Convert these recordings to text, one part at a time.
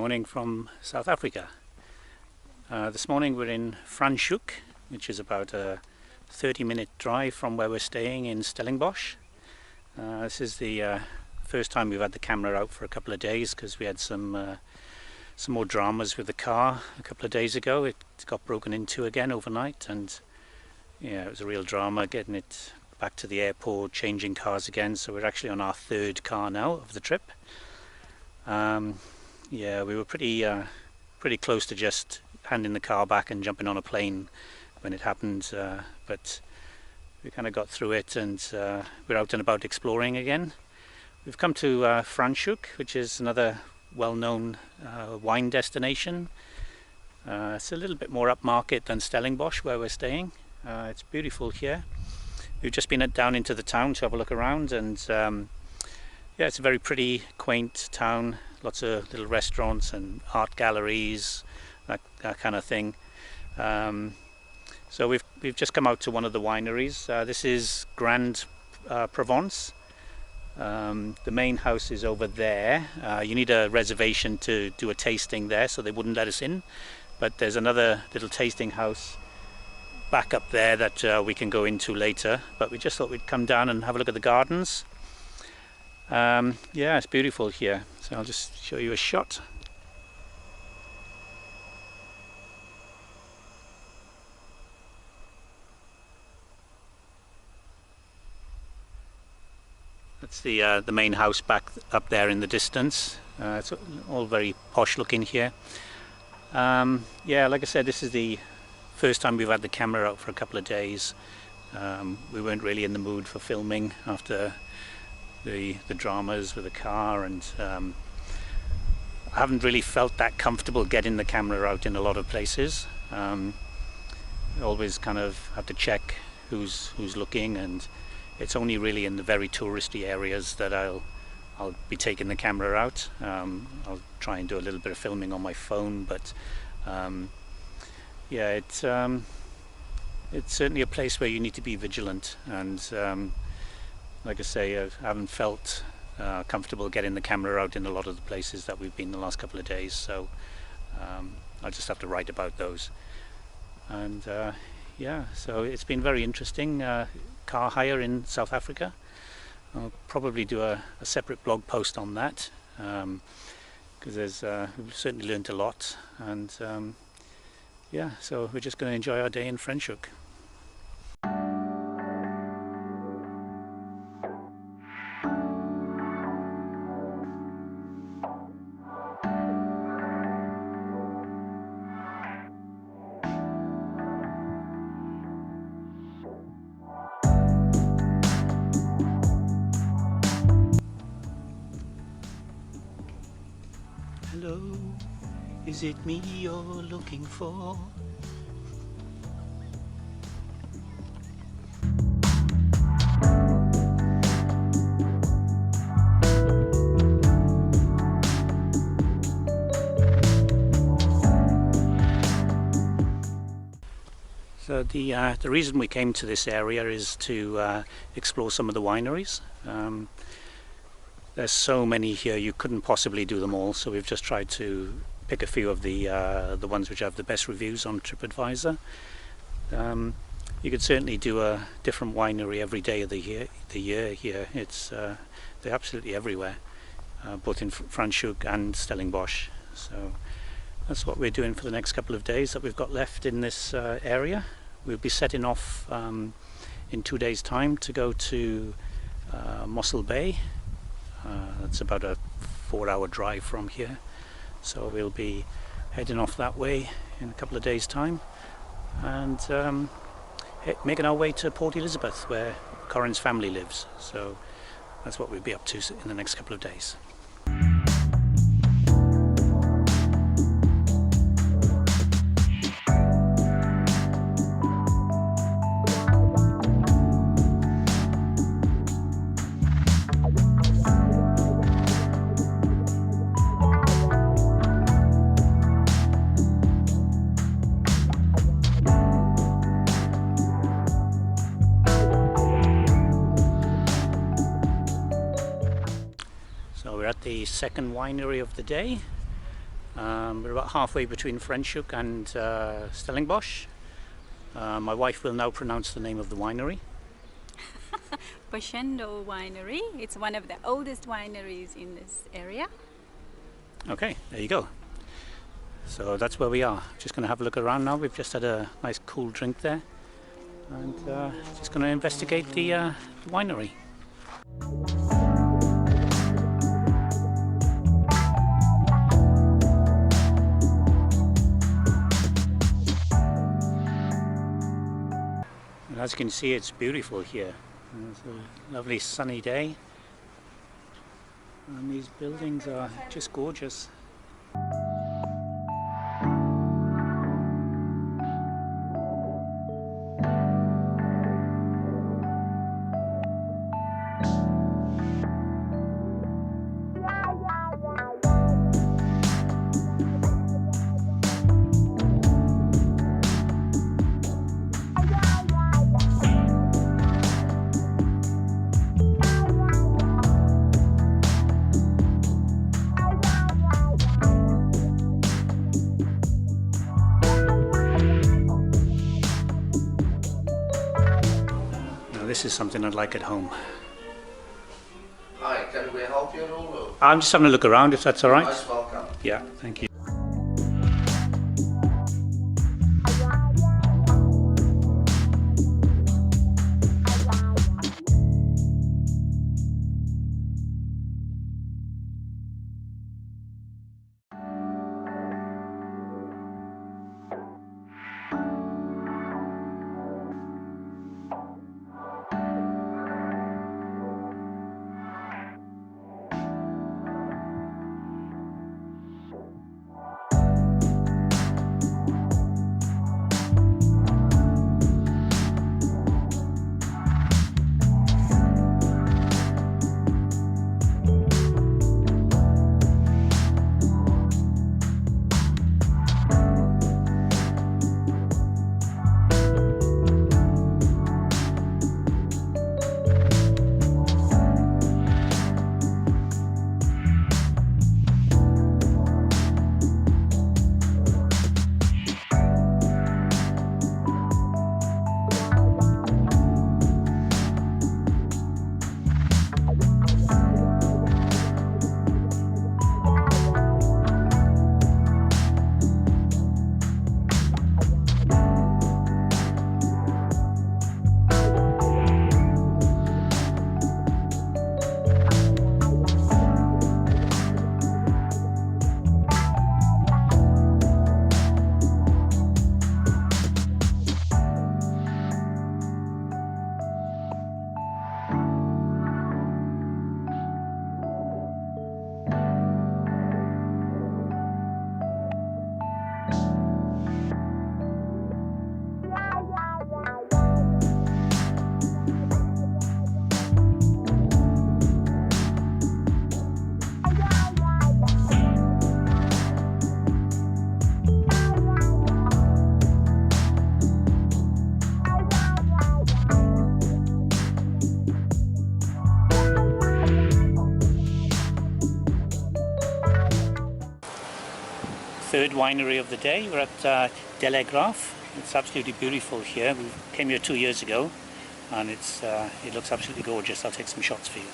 morning from South Africa. This morning we're in Franschhoek, which is about a 30-minute drive from where we're staying in Stellenbosch. This is the first time we've had the camera out for a couple of days because we had some more dramas with the car a couple of days ago. It got broken into again overnight, and yeah, it was a real drama getting it back to the airport, changing cars again. So we're actually on our third car now of the trip. Yeah, we were pretty close to just handing the car back and jumping on a plane when it happened, but we kind of got through it, and we're out and about exploring again. We've come to Franschhoek, which is another well-known wine destination. It's a little bit more upmarket than Stellenbosch, where we're staying. It's beautiful here. We've just been down into the town to have a look around, and yeah, it's a very pretty, quaint town. Lots of little restaurants and art galleries, that kind of thing. So we've just come out to one of the wineries. This is Grand Provence. The main house is over there. You need a reservation to do a tasting there, so they wouldn't let us in. But there's another little tasting house back up there that we can go into later. But we just thought we'd come down and have a look at the gardens. Yeah, it's beautiful here, so I'll just show you a shot. That's the main house back up there in the distance. It's all very posh looking here. Yeah, like I said, this is the first time we've had the camera out for a couple of days. We weren't really in the mood for filming after the dramas with the car, and I haven't really felt that comfortable getting the camera out in a lot of places. I always kind of have to check who's looking, and it's only really in the very touristy areas that I'll be taking the camera out. I'll try and do a little bit of filming on my phone, but yeah, it's certainly a place where you need to be vigilant, and like I say, I haven't felt comfortable getting the camera out in a lot of the places that we've been the last couple of days, so I'll just have to write about those. And yeah, so it's been very interesting. Car hire in South Africa. I'll probably do a separate blog post on that, because we've certainly learned a lot, and yeah, so we're just going to enjoy our day in Franschhoek. Hello, is it me you're looking for? So the reason we came to this area is to explore some of the wineries. There's so many here, you couldn't possibly do them all, so we've just tried to pick a few of the ones which have the best reviews on TripAdvisor. You could certainly do a different winery every day of the year here. They're absolutely everywhere, both in Franschhoek and Stellenbosch. So that's what we're doing for the next couple of days that we've got left in this area. We'll be setting off in 2 days' time to go to Mossel Bay. It's about a 4-hour drive from here, so we'll be heading off that way in a couple of days' time, and making our way to Port Elizabeth, where Corin's family lives. So that's what we'll be up to in the next couple of days. So we're at the second winery of the day. We're about halfway between Franschhoek and Stellingbosch. My wife will now pronounce the name of the winery. Boschendel Winery. It's one of the oldest wineries in this area. Okay, there you go. So that's where we are. Just going to have a look around now. We've just had a nice cool drink there, and just going to investigate the winery. And as you can see, it's beautiful here. It's a lovely sunny day, and these buildings are just gorgeous. This is something I'd like at home. Hi, can we help you at all? I'm just having a look around, if that's all right. Most welcome. Yeah, thank you. Third winery of the day. We're at Delegraaf. It's absolutely beautiful here. We came here 2 years ago, and it looks absolutely gorgeous. I'll take some shots for you.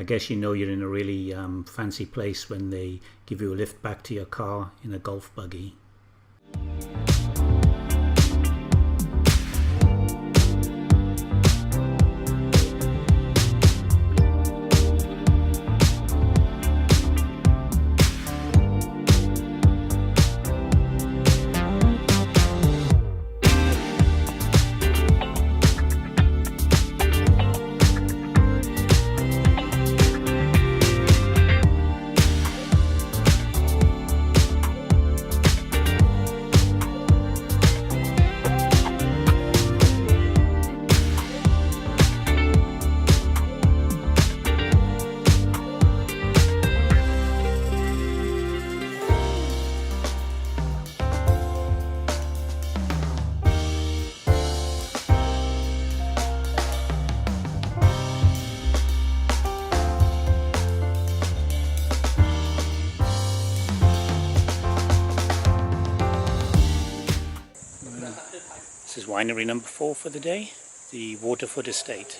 guess you know you're in a really fancy place when they give you a lift back to your car in a golf buggy. This is winery number 4 for the day, the Waterford Estate.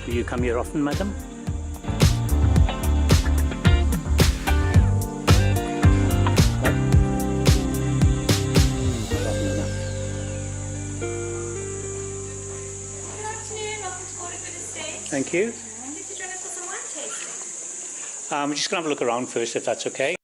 Do you come here often, madam? What? Not often enough. Good afternoon, welcome to Waterford Estate. Thank you. And did you join us for some wine tasting? We're just going to have a look around first, if that's okay.